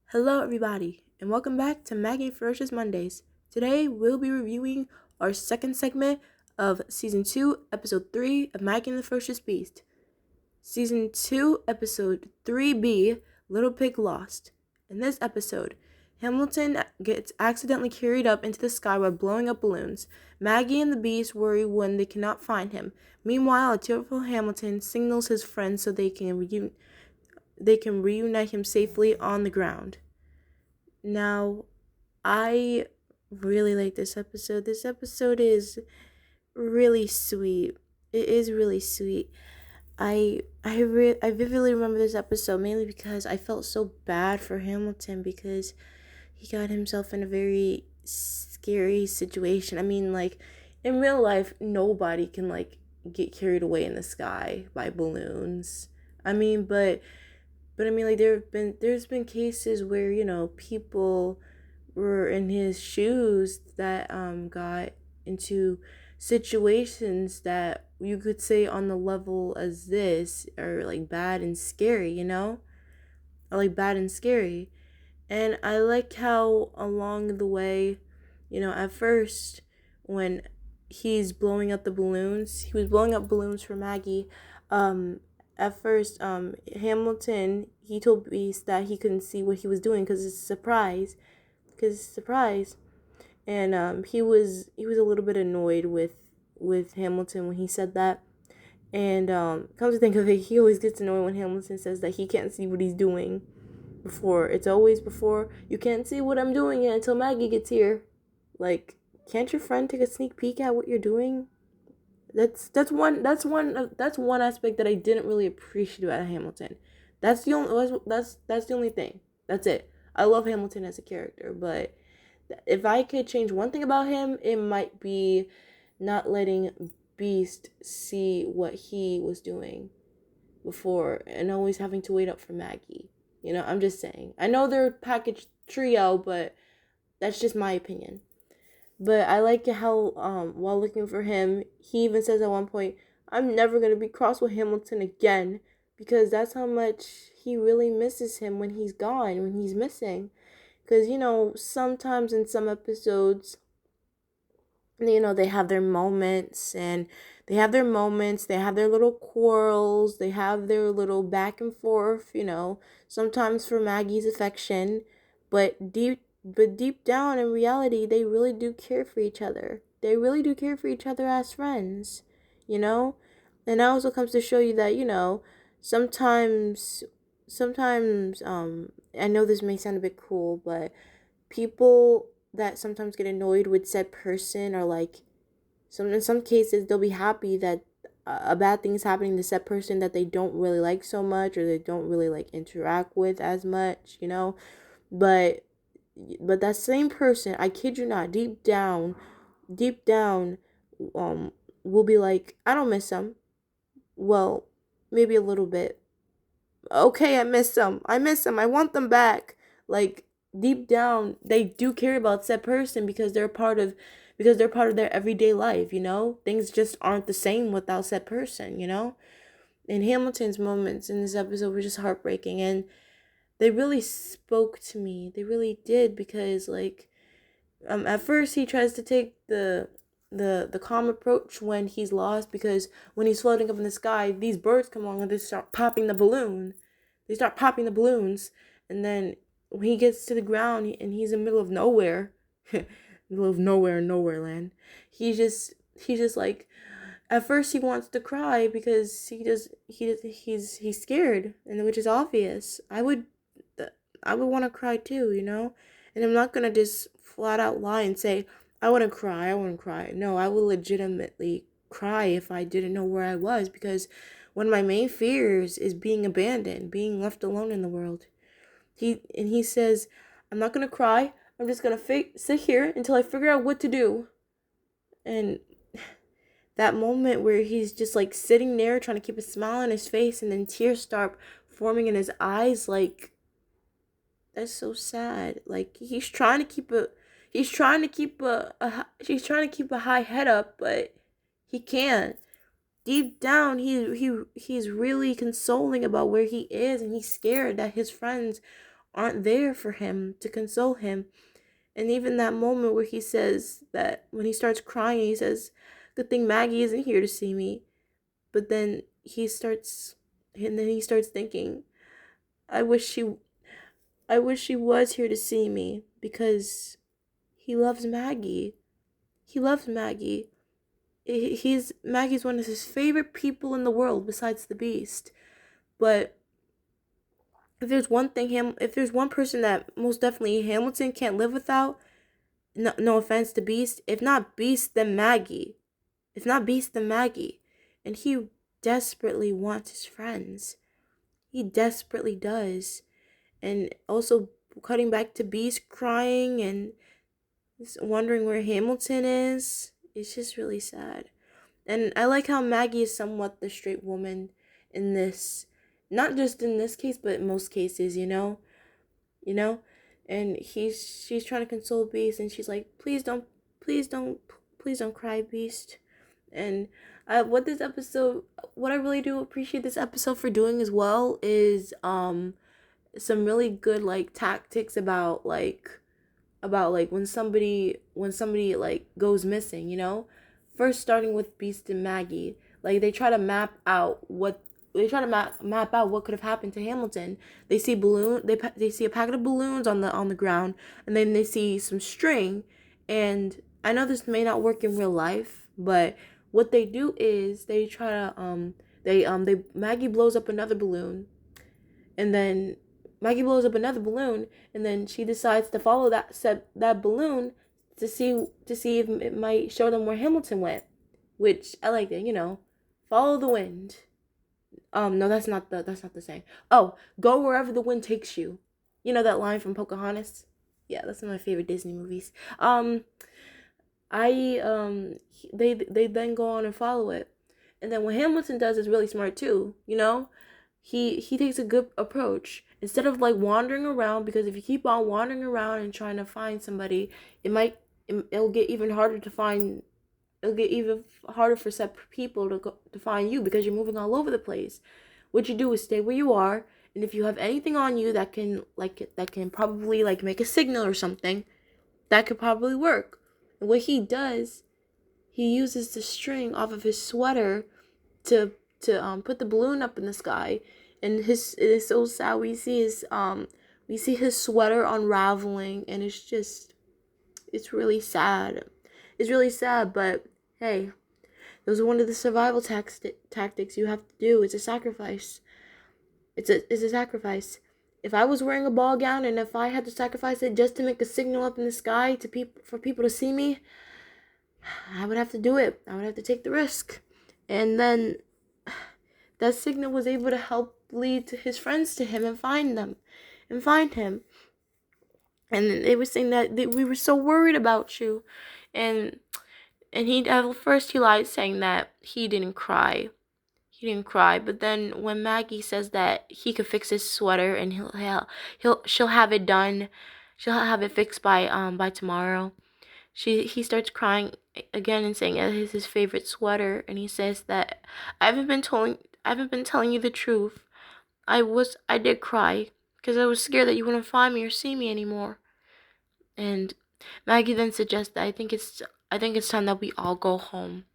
Hello, everybody, and welcome back to Maggie and Ferocious Mondays. Today, we'll be reviewing our second segment of Season 2, Episode 3 of Maggie and the Ferocious Beast. Season 2, Episode 3B, Little Pig Lost. In this episode, Hamilton gets accidentally carried up into the sky by blowing up balloons. Maggie and the Beast worry when they cannot find him. Meanwhile, a tearful Hamilton signals his friends so they can reunite him safely on the ground. Now, I really like this episode. This episode is really sweet. It is really sweet. I vividly remember this episode mainly because I felt so bad for Hamilton because he got himself in a very scary situation. I mean, like in real life, nobody can get carried away in the sky by balloons. I mean, but I mean, like there's been cases where people were in his shoes that got into situations that you could say on the level as this are like bad and scary, or like bad and scary. And I like how along the way, at first when he's blowing up the balloons, he was blowing up balloons for Maggie. At first, Hamilton, he told Beast that he couldn't see what he was doing because it's a surprise. And he was a little bit annoyed with Hamilton when he said that. And come to think of it, he always gets annoyed when Hamilton says that he can't see what he's doing. It's always before, you can't see what I'm doing yet until Maggie gets here. Like, can't your friend take a sneak peek at what you're doing? That's one aspect that I didn't really appreciate about Hamilton. That's the only thing. That's it. I love Hamilton as a character, but if I could change one thing about him, it might be not letting Beast see what he was doing before and always having to wait up for Maggie. I'm just saying. I know they're a package trio, but that's just my opinion. But I like how, while looking for him, he even says at one point, I'm never going to be cross with Hamilton again, because that's how much he really misses him when he's gone, when he's missing. Because, sometimes in some episodes, they have their moments, and they have their little quarrels, they have their little back and forth, sometimes for Maggie's affection, but deep down in reality, they really do care for each other. They really do care for each other as friends, you know? And that also comes to show you that, sometimes, I know this may sound a bit cruel, but people that sometimes get annoyed with said person are like, in some cases, they'll be happy that a bad thing is happening to said person that they don't really like so much, or they don't really like interact with as much, but that same person, I kid you not, deep down, will be like, I don't miss them. Well, maybe a little bit. Okay, I miss them. I want them back. Like, deep down, they do care about said person because they're part of their everyday life. Things just aren't the same without said person. And Hamilton's moments in this episode were just heartbreaking, and they really spoke to me. They really did, because at first he tries to take the calm approach when he's lost, because when he's floating up in the sky, these birds come along and they start popping the balloon. They start popping the balloons, and then when he gets to the ground and he's in the middle of nowhere, middle of nowhere land, he's just like, at first he wants to cry because he's scared, and which is obvious. I would want to cry too, and I'm not gonna just flat out lie and say I wouldn't cry. I wouldn't cry. No, I would legitimately cry if I didn't know where I was, because one of my main fears is being abandoned, being left alone in the world. He says, I'm not gonna cry. I'm just gonna sit here until I figure out what to do. And that moment where he's just like sitting there trying to keep a smile on his face, and then tears start forming in his eyes, like, that's so sad. Like, he's trying to keep a high head up, but he can't. Deep down, he's really consoling about where he is, and he's scared that his friends aren't there for him to console him. And even that moment where he says that, when he starts crying, he says, "Good thing Maggie isn't here to see me." But then he starts thinking, I wish she I wish she was here to see me, because he loves Maggie. He loves Maggie. Maggie's one of his favorite people in the world besides the Beast. But if there's one person that most definitely Hamilton can't live without, no offense to Beast, if not Beast, then Maggie. If not Beast, then Maggie. And he desperately wants his friends. He desperately does. And also, cutting back to Beast crying and wondering where Hamilton is, it's just really sad. And I like how Maggie is somewhat the straight woman in this. Not just in this case, but in most cases, you know. And she's trying to console Beast, and she's like, please don't, please don't cry, Beast. And what I really do appreciate this episode for doing as well is some really good like tactics about like when somebody like goes missing, first starting with Beast and Maggie. Like they try to map out what could have happened to Hamilton. They see they see a packet of balloons on the ground, and then they see some string. And I know this may not work in real life, but what they do is they try to they Maggie blows up another balloon, and then she decides to follow that balloon to see if it might show them where Hamilton went, which I like it. Follow the wind. No, that's not the saying. Oh, go wherever the wind takes you. You know that line from Pocahontas? Yeah, that's one of my favorite Disney movies. They then go on and follow it, and then what Hamilton does is really smart too. He takes a good approach. Instead of like wandering around, because if you keep on wandering around and trying to find somebody, it'll get even harder to find. It'll get even harder for separate people to find you, because you're moving all over the place. What you do is stay where you are, and if you have anything on you that can probably like make a signal or something, that could probably work. And what he does, he uses the string off of his sweater to put the balloon up in the sky. And it is so sad. We see his sweater unraveling, and it's really sad. It's really sad, but hey, those are one of the survival tactics you have to do. It's a sacrifice. It's a sacrifice. If I was wearing a ball gown and if I had to sacrifice it just to make a signal up in the sky for people to see me, I would have to do it. I would have to take the risk. And then that signal was able to help lead to his friends to him and find him. And they were saying that we were so worried about you. And he, at first he lied, saying that he didn't cry. But then when Maggie says that he could fix his sweater and she'll have it done, she'll have it fixed by tomorrow. He starts crying again and saying it is his favorite sweater, and he says that I haven't been telling you the truth. I did cry because I was scared that you wouldn't find me or see me anymore. And Maggie then suggests that I think it's time that we all go home.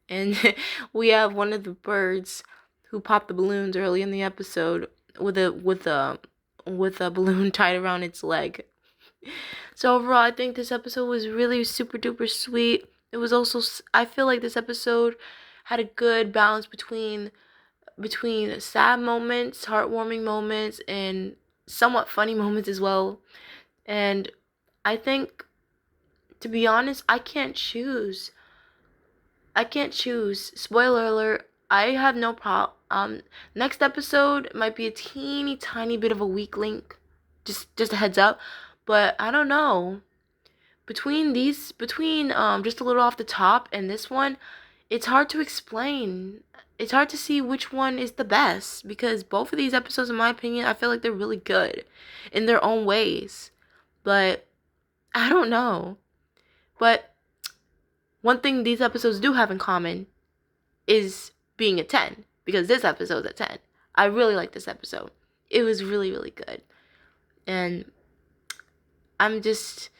And we have one of the birds who popped the balloons early in the episode with a balloon tied around its leg. So overall, I think this episode was really super duper sweet. It was also, I feel like this episode had a good balance between sad moments, heartwarming moments, and somewhat funny moments as well. And I think, to be honest, I can't choose. Spoiler alert, I have no problem. Next episode might be a teeny tiny bit of a weak link. Just a heads up. But I don't know. Between just a little off the top and this one, it's hard to explain. It's hard to see which one is the best, because both of these episodes, in my opinion, I feel like they're really good in their own ways. But I don't know. But one thing these episodes do have in common is being a 10, because this episode's a 10. I really like this episode. It was really, really good. And I'm just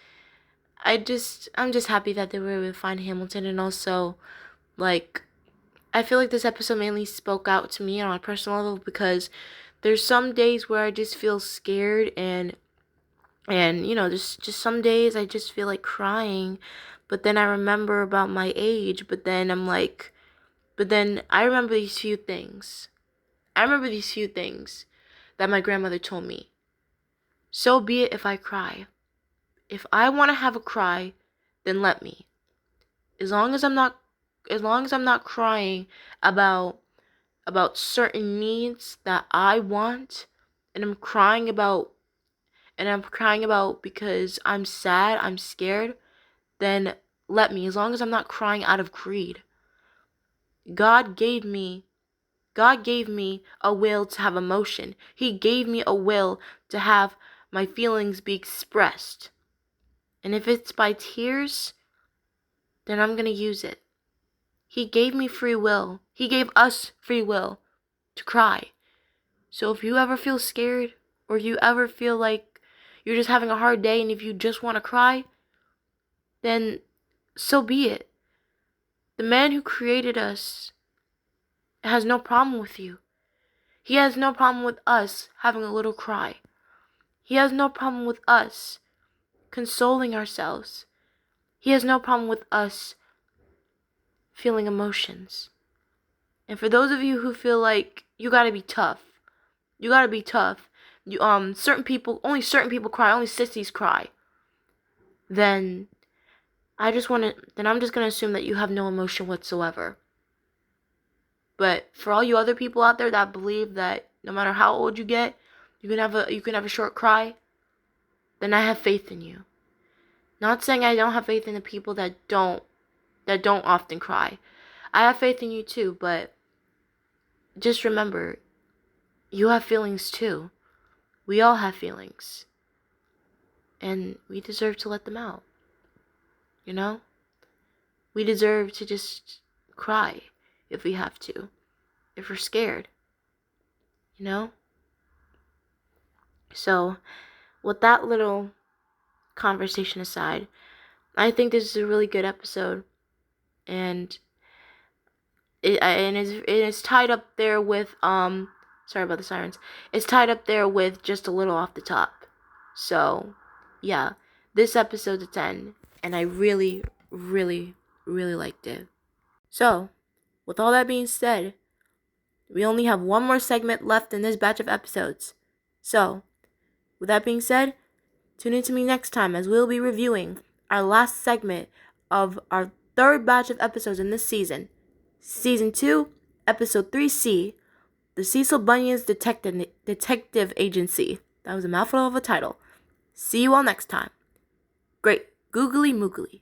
I'm just happy that they were able to find Hamilton. And also, like, I feel like this episode mainly spoke out to me on a personal level because there's some days where I just feel scared, and just some days I just feel like crying, but then I remember about my age, but then I remember these few things. I remember these few things that my grandmother told me. So be it if I cry. If I want to have a cry, then let me. As long as I'm not crying about certain needs that I want, and I'm crying about because I'm sad, I'm scared, then let me. As long as I'm not crying out of greed. God gave me a will to have emotion. He gave me a will to have my feelings be expressed. And if it's by tears, then I'm going to use it. He gave me free will. He gave us free will to cry. So if you ever feel scared, or you ever feel like you're just having a hard day and if you just want to cry, then so be it. The man who created us has no problem with you. He has no problem with us having a little cry. He has no problem with us consoling ourselves. He has no problem with us feeling emotions. And for those of you who feel like you gotta be tough, you gotta be tough. Only certain people cry, only sissies cry. Then I'm just gonna assume that you have no emotion whatsoever. But for all you other people out there that believe that no matter how old you get, you can have a short cry, then I have faith in you. Not saying I don't have faith in the people that don't often cry. I have faith in you too, but just remember, you have feelings too. We all have feelings. And we deserve to let them out. You know? We deserve to just cry if we have to. If we're scared. You know? So, with that little conversation aside, I think this is a really good episode. And it is tied up there with sorry about the sirens. It's tied up there with just a little off the top. So, yeah, this episode's a 10, and I really, really, really liked it. So, with all that being said, we only have one more segment left in this batch of episodes. So, with that being said, tune in to me next time as we'll be reviewing our last segment of our third batch of episodes in this season. Season 2, Episode 3C, The Cecil Bunyan's Detective Agency. That was a mouthful of a title. See you all next time. Great. Googly moogly.